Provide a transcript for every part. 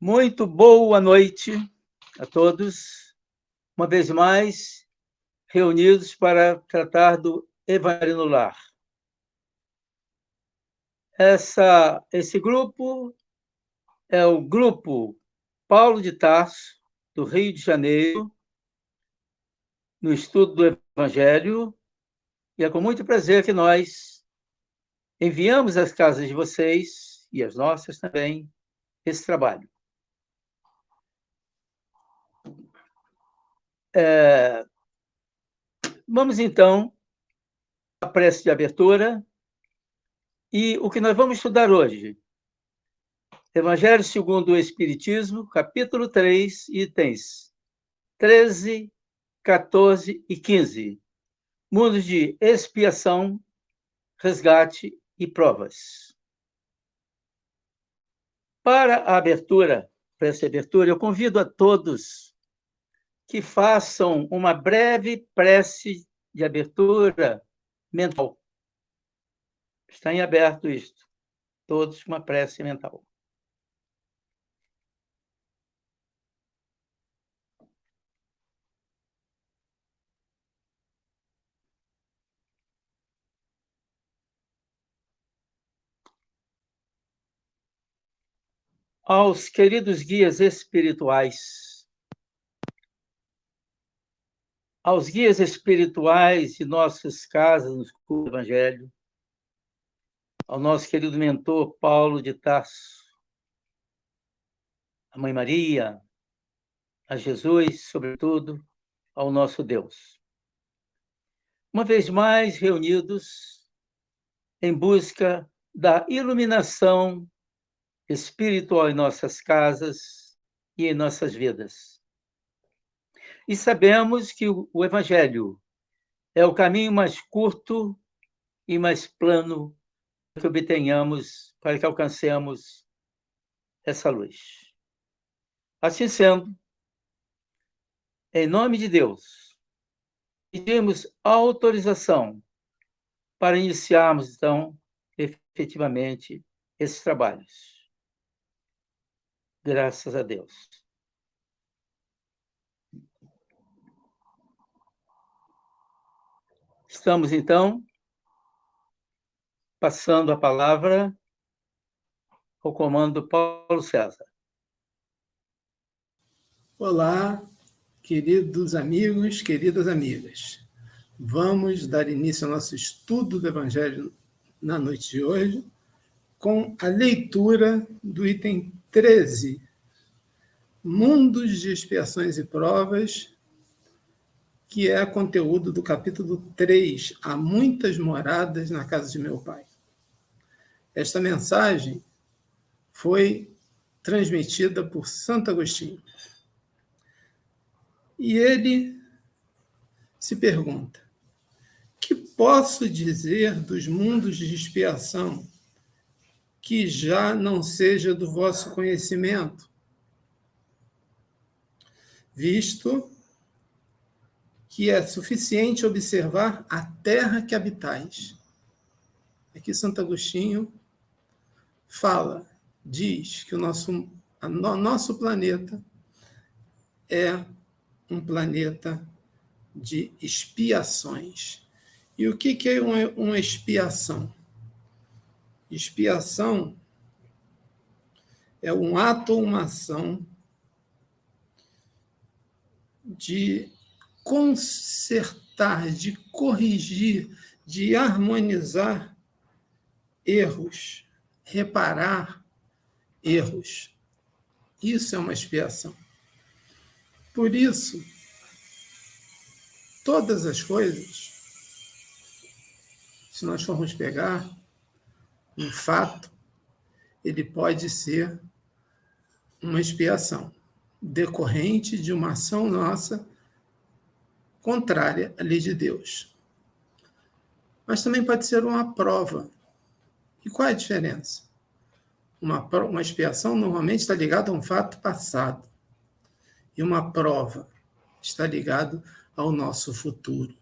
Muito boa noite a todos, uma vez mais reunidos para tratar do Evangelho no Lar. Esse grupo é o grupo Paulo de Tarso, do Rio de Janeiro, no estudo do Evangelho, e é com muito prazer que nós enviamos às casas de vocês, e às nossas também, esse trabalho. Vamos, então, à prece de abertura, e o que nós vamos estudar hoje? Evangelho segundo o Espiritismo, capítulo 3, itens 13, 14 e 15. Mundos de expiação, resgate e provas. Para essa abertura, eu convido a todos que façam uma breve prece de abertura mental. Está em aberto isto. Todos uma prece mental. Aos queridos guias espirituais, aos guias espirituais de nossas casas no estudo do Evangelho, ao nosso querido mentor Paulo de Tarso, a Mãe Maria, a Jesus, sobretudo, ao nosso Deus. Uma vez mais reunidos em busca da iluminação espiritual em nossas casas e em nossas vidas. E sabemos que o Evangelho é o caminho mais curto e mais plano para que alcancemos essa luz. Assim sendo, em nome de Deus, pedimos autorização para iniciarmos, então, efetivamente, esses trabalhos. Graças a Deus. Estamos, então, passando a palavra ao comando Paulo César. Olá, queridos amigos, queridas amigas. Vamos dar início ao nosso estudo do Evangelho na noite de hoje, com a leitura do item 13, Mundos de Expiações e Provas, que é conteúdo do capítulo 3, Há muitas moradas na casa de meu pai. Esta mensagem foi transmitida por Santo Agostinho. E ele se pergunta: que posso dizer dos mundos de expiação que já não seja do vosso conhecimento? Visto que é suficiente observar a terra que habitais. Aqui Santo Agostinho diz que o nosso planeta é um planeta de expiações. E o que é uma expiação? Expiação é um ato ou uma ação de consertar, de corrigir, de harmonizar erros, reparar erros. Isso é uma expiação. Por isso, todas as coisas, se nós formos pegar um fato, ele pode ser uma expiação decorrente de uma ação nossa contrária à lei de Deus. Mas também pode ser uma prova. E qual é a diferença? Uma expiação normalmente está ligada a um fato passado. E uma prova está ligada ao nosso futuro.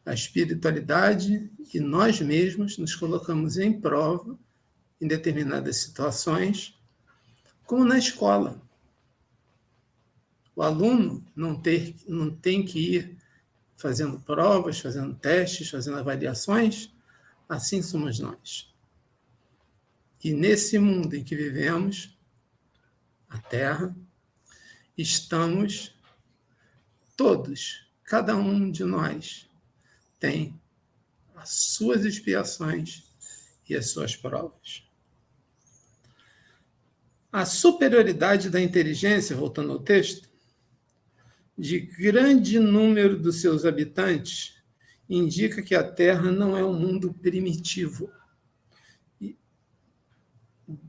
A espiritualidade e nós mesmos nos colocamos em prova em determinadas situações, como na escola. O aluno não tem que ir fazendo provas, fazendo testes, fazendo avaliações. Assim somos nós. E nesse mundo em que vivemos, a Terra, estamos todos, cada um de nós tem as suas expiações e as suas provas. A superioridade da inteligência, voltando ao texto, de grande número dos seus habitantes, indica que a Terra não é um mundo primitivo,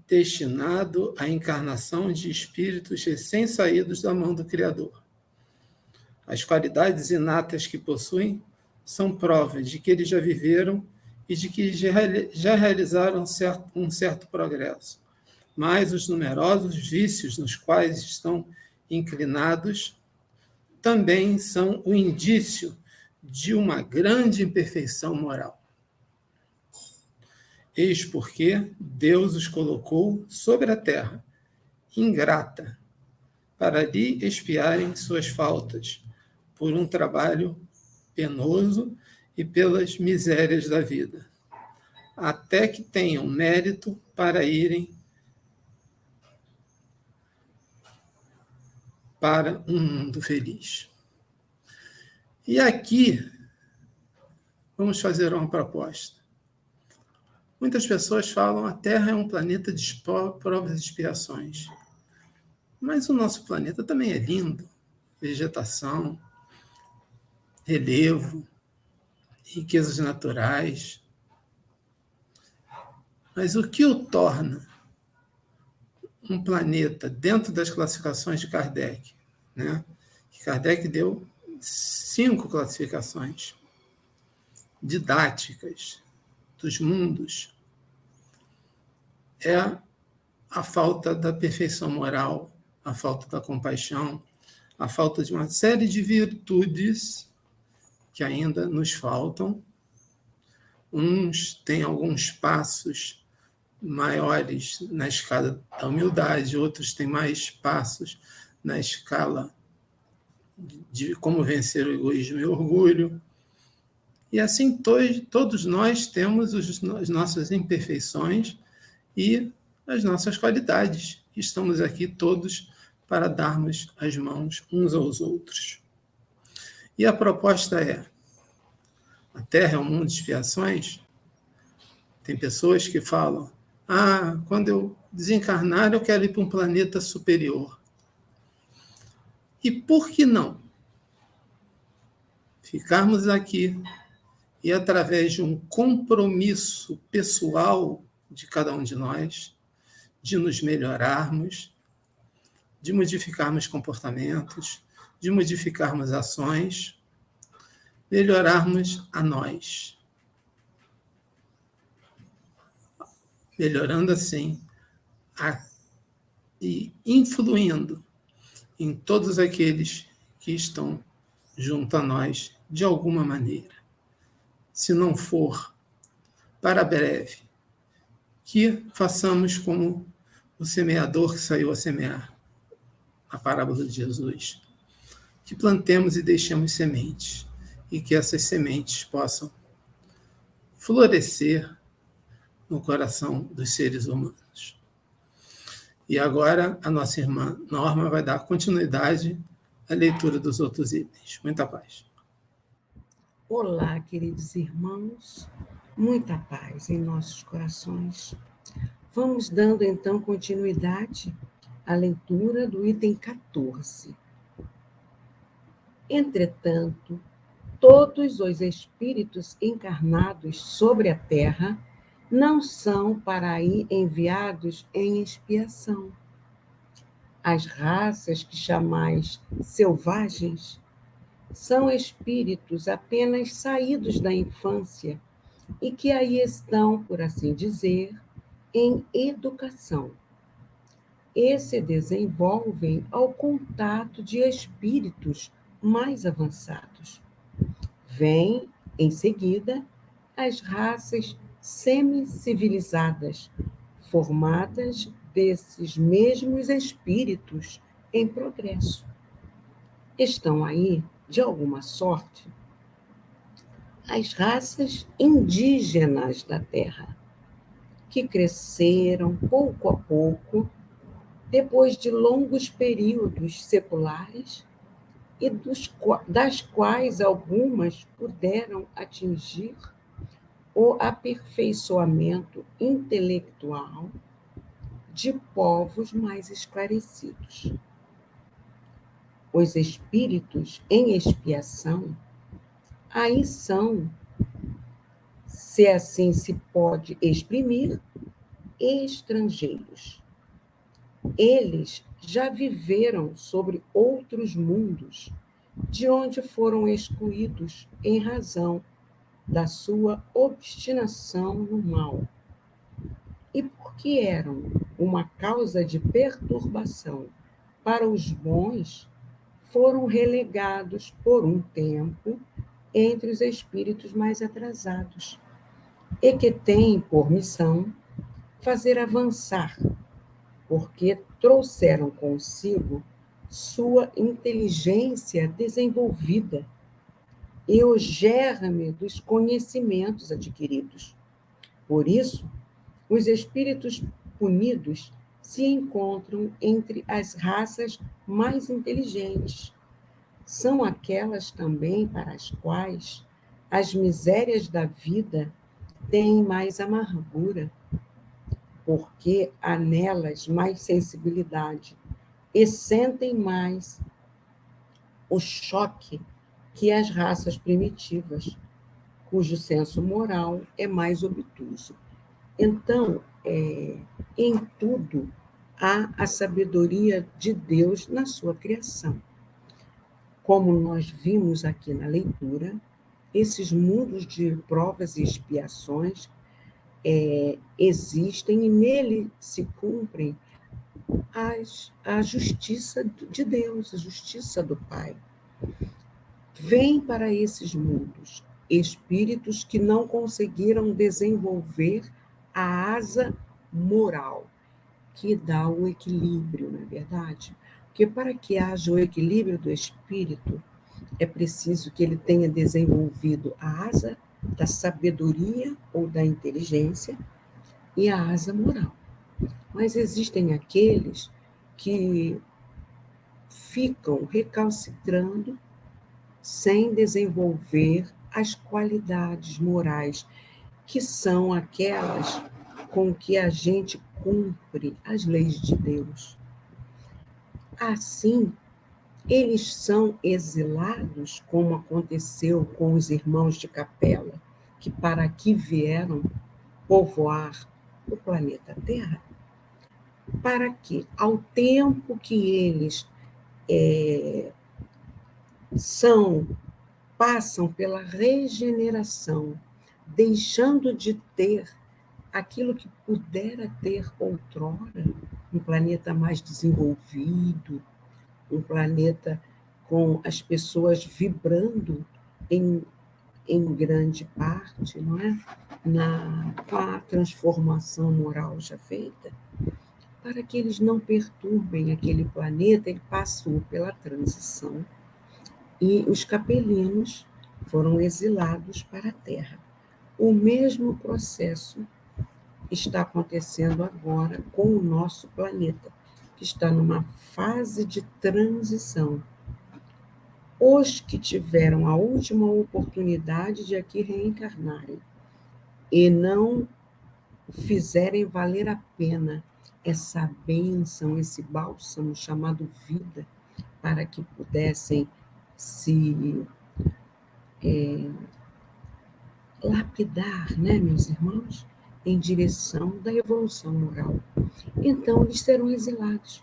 destinado à encarnação de espíritos recém-saídos da mão do Criador. As qualidades inatas que possuem são provas de que eles já viveram e de que já realizaram um certo progresso. Mas os numerosos vícios nos quais estão inclinados também são o indício de uma grande imperfeição moral. Eis porque Deus os colocou sobre a terra, ingrata, para lhe expiarem suas faltas, por um trabalho penoso e pelas misérias da vida, até que tenham mérito para irem para um mundo feliz. E aqui, vamos fazer uma proposta. Muitas pessoas falam que a Terra é um planeta de provas e expiações. Mas o nosso planeta também é lindo. Vegetação, relevo, riquezas naturais. Mas o que o torna um planeta dentro das classificações de Kardec, né? Kardec deu 5 classificações didáticas dos mundos. É a falta da perfeição moral, a falta da compaixão, a falta de uma série de virtudes que ainda nos faltam. Uns têm alguns passos maiores na escala da humildade, outros têm mais passos na escala de como vencer o egoísmo e o orgulho. E assim todos nós temos as nossas imperfeições e as nossas qualidades. Estamos aqui todos para darmos as mãos uns aos outros. E a proposta é: a Terra é um mundo de expiações? Tem pessoas que falam: quando eu desencarnar, eu quero ir para um planeta superior. E por que não ficarmos aqui e, através de um compromisso pessoal de cada um de nós, de nos melhorarmos, de modificarmos comportamentos, de modificarmos ações, melhorarmos a nós, melhorando assim e influindo em todos aqueles que estão junto a nós de alguma maneira. Se não for para breve, que façamos como o semeador que saiu a semear, a parábola de Jesus, que plantemos e deixemos sementes, e que essas sementes possam florescer no coração dos seres humanos. E agora a nossa irmã Norma vai dar continuidade à leitura dos outros itens. Muita paz. Olá, queridos irmãos, muita paz em nossos corações. Vamos dando então continuidade à leitura do item 14. Entretanto, todos os espíritos encarnados sobre a terra não são para aí enviados em expiação. As raças que chamais selvagens são espíritos apenas saídos da infância e que aí estão, por assim dizer, em educação. E se desenvolvem ao contato de espíritos mais avançados. Vêm, em seguida, as raças semi-civilizadas, formadas desses mesmos espíritos em progresso. Estão aí, de alguma sorte, as raças indígenas da Terra, que cresceram pouco a pouco, depois de longos períodos seculares, e das quais algumas puderam atingir o aperfeiçoamento intelectual de povos mais esclarecidos. Os espíritos em expiação aí são, se assim se pode exprimir, estrangeiros. Eles já viveram sobre outros mundos, de onde foram excluídos em razão da sua obstinação no mal. E porque eram uma causa de perturbação para os bons, foram relegados por um tempo entre os espíritos mais atrasados, e que têm por missão fazer avançar, porque trouxeram consigo sua inteligência desenvolvida e o germe dos conhecimentos adquiridos. Por isso, os espíritos punidos se encontram entre as raças mais inteligentes. São aquelas também para as quais as misérias da vida têm mais amargura, porque há nelas mais sensibilidade e sentem mais o choque que as raças primitivas, cujo senso moral é mais obtuso. Então, em tudo há a sabedoria de Deus na sua criação. Como nós vimos aqui na leitura, esses mundos de provas e expiações existem e nele se cumprem a justiça de Deus, a justiça do Pai. Vêm para esses mundos espíritos que não conseguiram desenvolver a asa moral, que dá o equilíbrio, não é verdade? Porque para que haja o equilíbrio do espírito, é preciso que ele tenha desenvolvido a asa da sabedoria ou da inteligência e a asa moral. Mas existem aqueles que ficam recalcitrando sem desenvolver as qualidades morais, que são aquelas com que a gente cumpre as leis de Deus. Assim, eles são exilados, como aconteceu com os irmãos de Capela, que para aqui vieram povoar o planeta Terra, para que, ao tempo que eles passam pela regeneração, deixando de ter aquilo que pudera ter outrora, um planeta mais desenvolvido, um planeta com as pessoas vibrando em grande parte, não é? Com a transformação moral já feita, para que eles não perturbem aquele planeta, ele passou pela transição e os capelinos foram exilados para a Terra. O mesmo processo está acontecendo agora com o nosso planeta, que está numa fase de transição. Os que tiveram a última oportunidade de aqui reencarnarem e não fizerem valer a pena essa bênção, esse bálsamo chamado vida, para que pudessem se lapidar, né, meus irmãos, em direção da evolução moral. Então, eles serão exilados.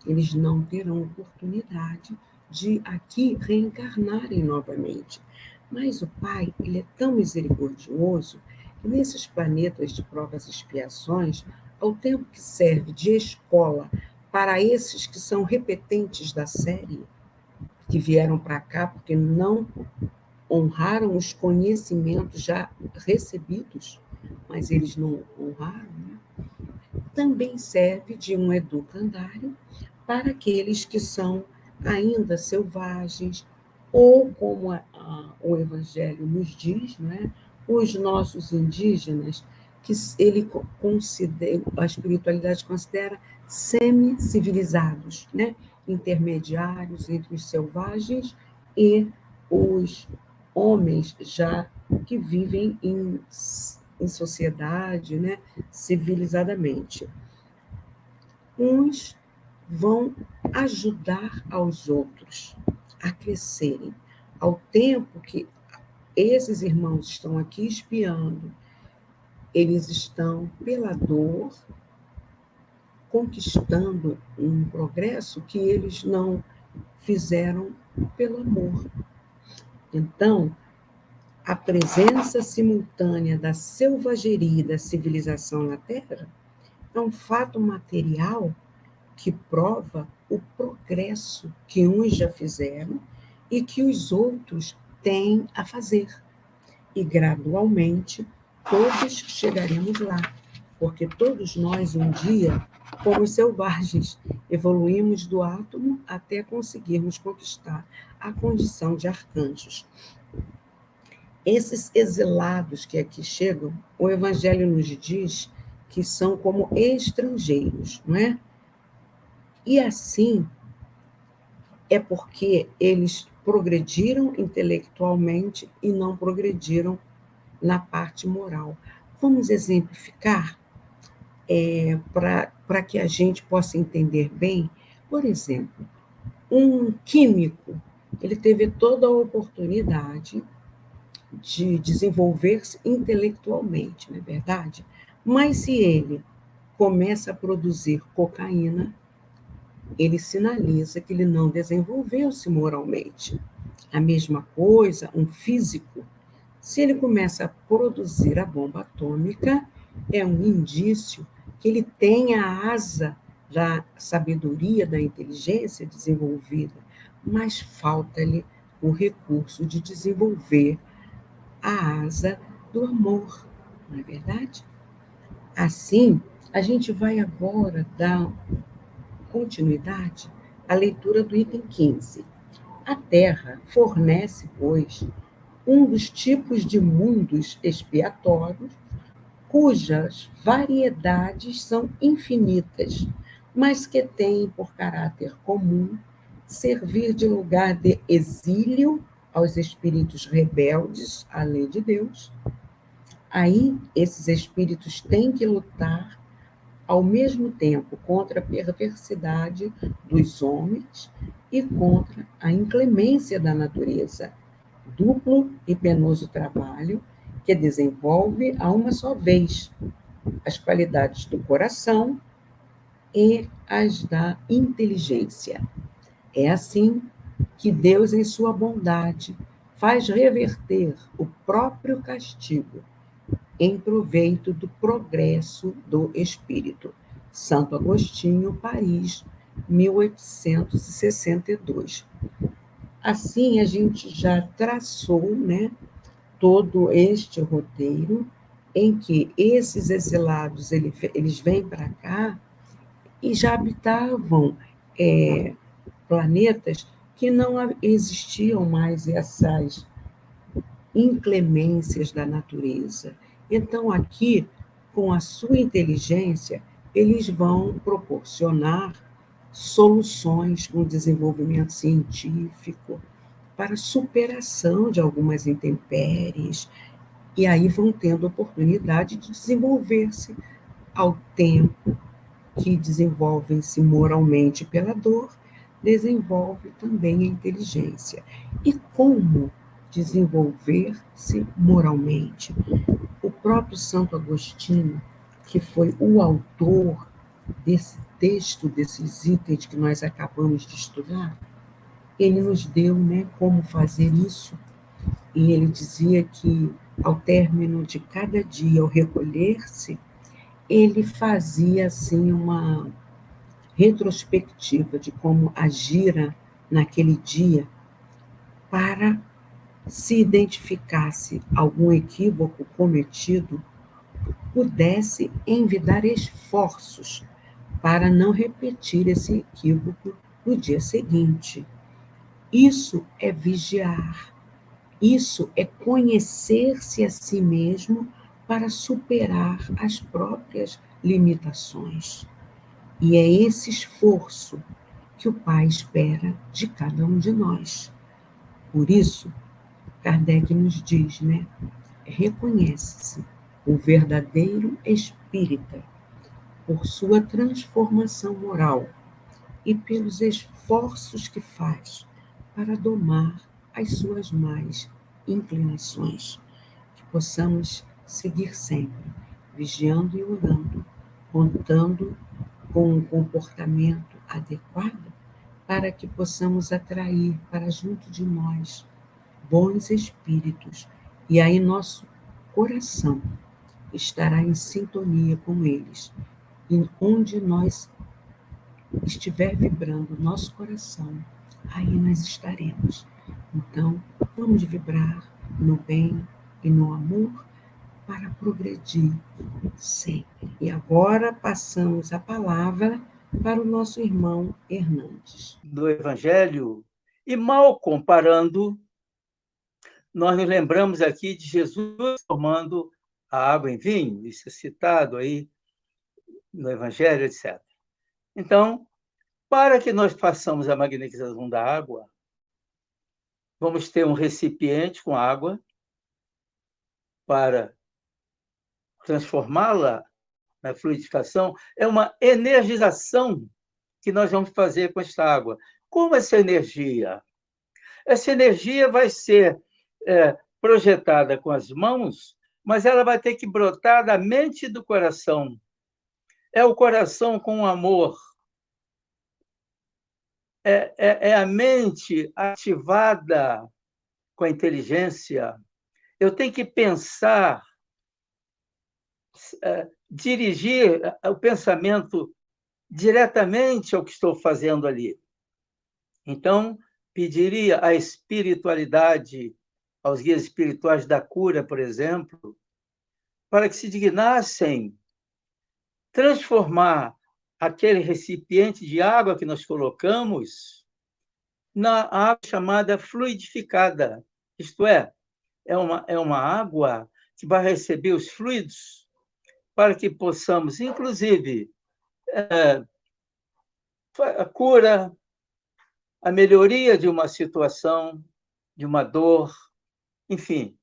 Eles não terão oportunidade de aqui reencarnarem novamente. Mas o Pai, ele é tão misericordioso que nesses planetas de provas e expiações, ao tempo que serve de escola para esses que são repetentes da série, que vieram para cá porque não honraram os conhecimentos já recebidos, mas eles não honraram, né? também serve de um educandário para aqueles que são ainda selvagens, ou como o Evangelho nos diz, né, os nossos indígenas, que ele considera, a espiritualidade considera semi-civilizados, né, intermediários entre os selvagens e os homens já que vivem em sociedade, né, civilizadamente. Uns vão ajudar aos outros a crescerem. Ao tempo que esses irmãos estão aqui espiando, eles estão, pela dor, conquistando um progresso que eles não fizeram pelo amor. Então, a presença simultânea da selvageria e da civilização na Terra é um fato material que prova o progresso que uns já fizeram e que os outros têm a fazer. E, gradualmente, todos chegaremos lá, porque todos nós, um dia, fomos selvagens, evoluímos do átomo até conseguirmos conquistar a condição de arcanjos. Esses exilados que aqui chegam, o Evangelho nos diz que são como estrangeiros, não é? E assim é porque eles progrediram intelectualmente e não progrediram na parte moral. Vamos exemplificar para que a gente possa entender bem. Por exemplo, um químico, ele teve toda a oportunidade de desenvolver-se intelectualmente, não é verdade? Mas se ele começa a produzir cocaína, ele sinaliza que ele não desenvolveu-se moralmente. A mesma coisa, um físico, se ele começa a produzir a bomba atômica, é um indício que ele tem a asa da sabedoria, da inteligência desenvolvida, mas falta-lhe o recurso de desenvolver a asa do amor, não é verdade? Assim, a gente vai agora dar continuidade à leitura do item 15. A Terra fornece, pois, um dos tipos de mundos expiatórios cujas variedades são infinitas, mas que têm por caráter comum servir de lugar de exílio aos espíritos rebeldes à lei de Deus. Aí, esses espíritos têm que lutar ao mesmo tempo contra a perversidade dos homens e contra a inclemência da natureza. Duplo e penoso trabalho que desenvolve a uma só vez as qualidades do coração e as da inteligência. É assim que Deus, em sua bondade, faz reverter o próprio castigo em proveito do progresso do espírito. Santo Agostinho, Paris, 1862. Assim, a gente já traçou, né, todo este roteiro em que esses exilados eles vêm para cá e já habitavam planetas que não existiam mais essas inclemências da natureza. Então, aqui, com a sua inteligência, eles vão proporcionar soluções com desenvolvimento científico para superação de algumas intempéries, e aí vão tendo oportunidade de desenvolver-se ao tempo que desenvolvem-se moralmente pela dor, desenvolve também a inteligência. E como desenvolver-se moralmente? O próprio Santo Agostinho, que foi o autor desse texto, desses itens que nós acabamos de estudar, ele nos deu, né, como fazer isso. E ele dizia que, ao término de cada dia, ao recolher-se, ele fazia assim uma retrospectiva de como agira naquele dia para, se identificasse algum equívoco cometido, pudesse envidar esforços para não repetir esse equívoco no dia seguinte. Isso é vigiar. Isso é conhecer-se a si mesmo para superar as próprias limitações. E é esse esforço que o Pai espera de cada um de nós. Por isso, Kardec nos diz, né? Reconhece-se o verdadeiro espírita por sua transformação moral e pelos esforços que faz para domar as suas más inclinações. Que possamos seguir sempre, vigiando e orando, contando com um comportamento adequado para que possamos atrair para junto de nós bons espíritos, e aí nosso coração estará em sintonia com eles. E onde nós estiver vibrando nosso coração, aí nós estaremos. Então, vamos vibrar no bem e no amor para progredir sempre. E agora passamos a palavra para o nosso irmão Hernandes. Do Evangelho, e mal comparando, nós nos lembramos aqui de Jesus transformando a água em vinho, isso é citado aí no Evangelho, etc. Então, para que nós façamos a magnetização da água, vamos ter um recipiente com água para transformá-la na fluidificação. É uma energização que nós vamos fazer com esta água. Como essa energia? Essa energia vai ser projetada com as mãos, mas ela vai ter que brotar da mente e do coração. É o coração com o amor. É a mente ativada com a inteligência. Eu tenho que pensar, dirigir o pensamento diretamente ao que estou fazendo ali. Então, pediria à espiritualidade, aos guias espirituais da cura, por exemplo, para que se dignassem transformar aquele recipiente de água que nós colocamos na água chamada fluidificada. Isto é uma água que vai receber os fluidos para que possamos, inclusive, a cura, a melhoria de uma situação, de uma dor, enfim,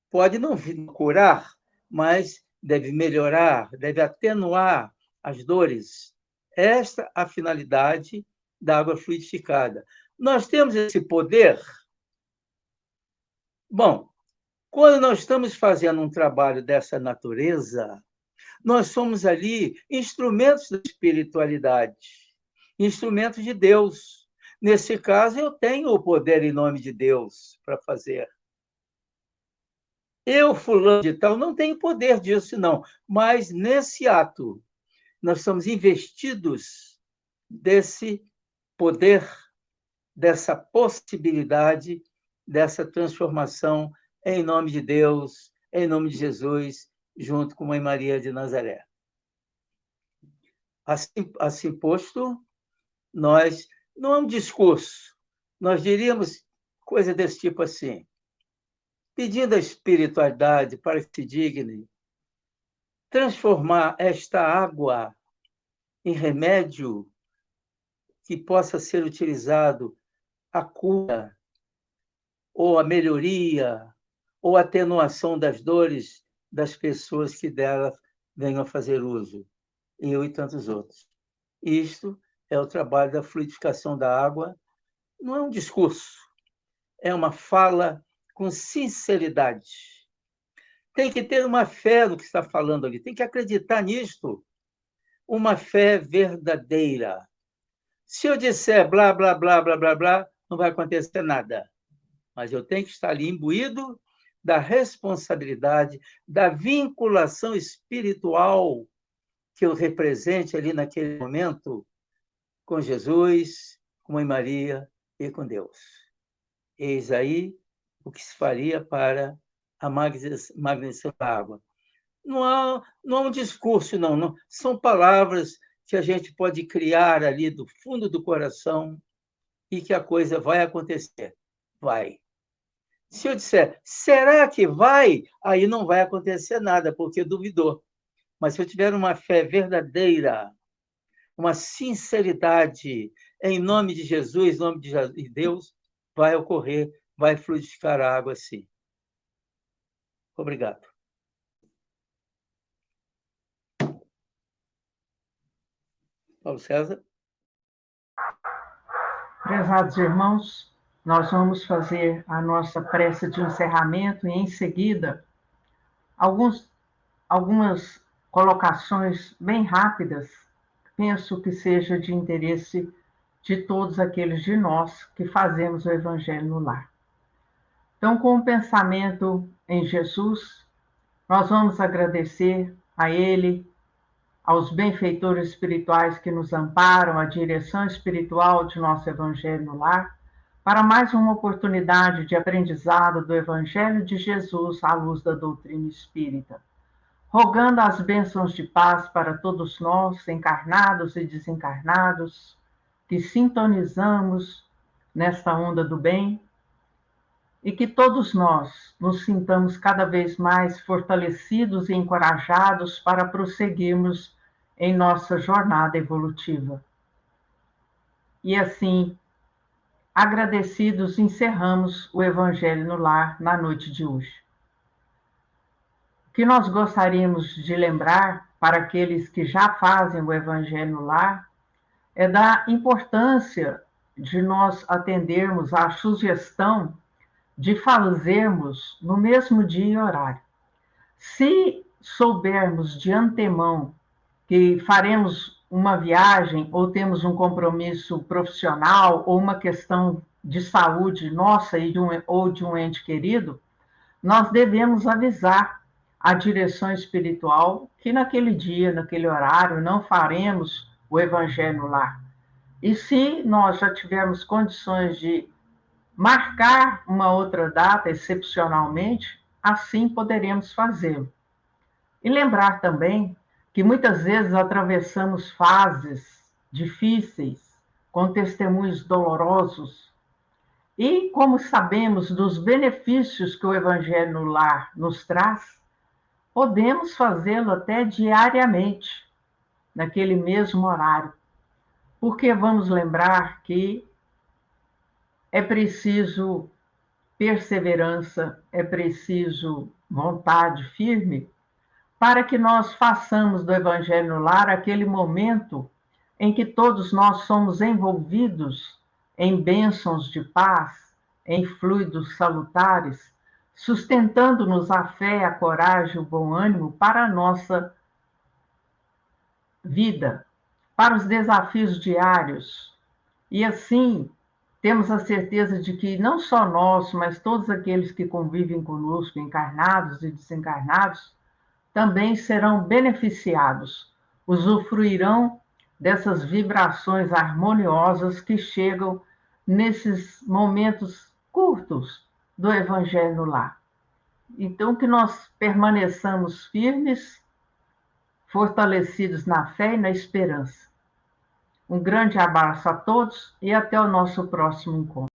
pode não curar, mas deve melhorar, deve atenuar as dores. Esta é a finalidade da água fluidificada. Nós temos esse poder? Bom, quando nós estamos fazendo um trabalho dessa natureza, nós somos ali instrumentos da espiritualidade, instrumentos de Deus. Nesse caso, eu tenho o poder em nome de Deus para fazer. Eu, fulano de tal, não tenho poder disso, não. Mas, nesse ato, nós somos investidos desse poder, dessa possibilidade, dessa transformação em nome de Deus, em nome de Jesus, junto com Mãe Maria de Nazaré. Assim posto, nós, não é um discurso, nós diríamos coisa desse tipo assim, pedindo à espiritualidade para que se digne transformar esta água em remédio que possa ser utilizado a cura, ou a melhoria, ou a atenuação das dores das pessoas que dela venham a fazer uso, eu e tantos outros. Isto é o trabalho da fluidificação da água, não é um discurso, é uma fala com sinceridade. Tem que ter uma fé no que está falando ali, tem que acreditar nisto, uma fé verdadeira. Se eu disser blá, blá, blá, blá, blá, blá, não vai acontecer nada. Mas eu tenho que estar ali imbuído da responsabilidade, da vinculação espiritual que eu represente ali naquele momento com Jesus, com Mãe Maria e com Deus. Eis aí o que se faria para a magnetização da água. não há um discurso, não. São palavras que a gente pode criar ali do fundo do coração e que a coisa vai acontecer. Vai. Se eu disser, será que vai? Aí não vai acontecer nada, porque duvidou. Mas se eu tiver uma fé verdadeira, uma sinceridade, em nome de Jesus, em nome de Deus, vai ocorrer, vai fluidificar a água, sim. Obrigado. Paulo César? Prezados irmãos, nós vamos fazer a nossa prece de encerramento e, em seguida, algumas colocações bem rápidas, penso que seja de interesse de todos aqueles de nós que fazemos o Evangelho no lar. Então, com o pensamento em Jesus, nós vamos agradecer a Ele, aos benfeitores espirituais que nos amparam, a direção espiritual de nosso Evangelho no lar, para mais uma oportunidade de aprendizado do Evangelho de Jesus à luz da doutrina espírita. Rogando as bênçãos de paz para todos nós, encarnados e desencarnados, que sintonizamos nesta onda do bem, e que todos nós nos sintamos cada vez mais fortalecidos e encorajados para prosseguirmos em nossa jornada evolutiva. E assim, agradecidos, encerramos o Evangelho no Lar na noite de hoje. O que nós gostaríamos de lembrar para aqueles que já fazem o Evangelho no Lar é da importância de nós atendermos à sugestão de fazermos no mesmo dia e horário. Se soubermos de antemão que faremos uma viagem ou temos um compromisso profissional ou uma questão de saúde nossa ou de um ente querido, nós devemos avisar a direção espiritual que naquele dia, naquele horário, não faremos o Evangelho no lar. E se nós já tivermos condições de marcar uma outra data excepcionalmente, assim poderemos fazê-lo. E lembrar também que muitas vezes atravessamos fases difíceis, com testemunhos dolorosos, e como sabemos dos benefícios que o Evangelho no lar nos traz, podemos fazê-lo até diariamente, naquele mesmo horário, porque vamos lembrar que é preciso perseverança, é preciso vontade firme para que nós façamos do Evangelho no lar aquele momento em que todos nós somos envolvidos em bênçãos de paz, em fluidos salutares, sustentando-nos a fé, a coragem, o bom ânimo para a nossa vida, para os desafios diários. E assim, temos a certeza de que não só nós, mas todos aqueles que convivem conosco, encarnados e desencarnados, também serão beneficiados, usufruirão dessas vibrações harmoniosas que chegam nesses momentos curtos do Evangelho no lar. Então, que nós permaneçamos firmes, fortalecidos na fé e na esperança. Um grande abraço a todos e até o nosso próximo encontro.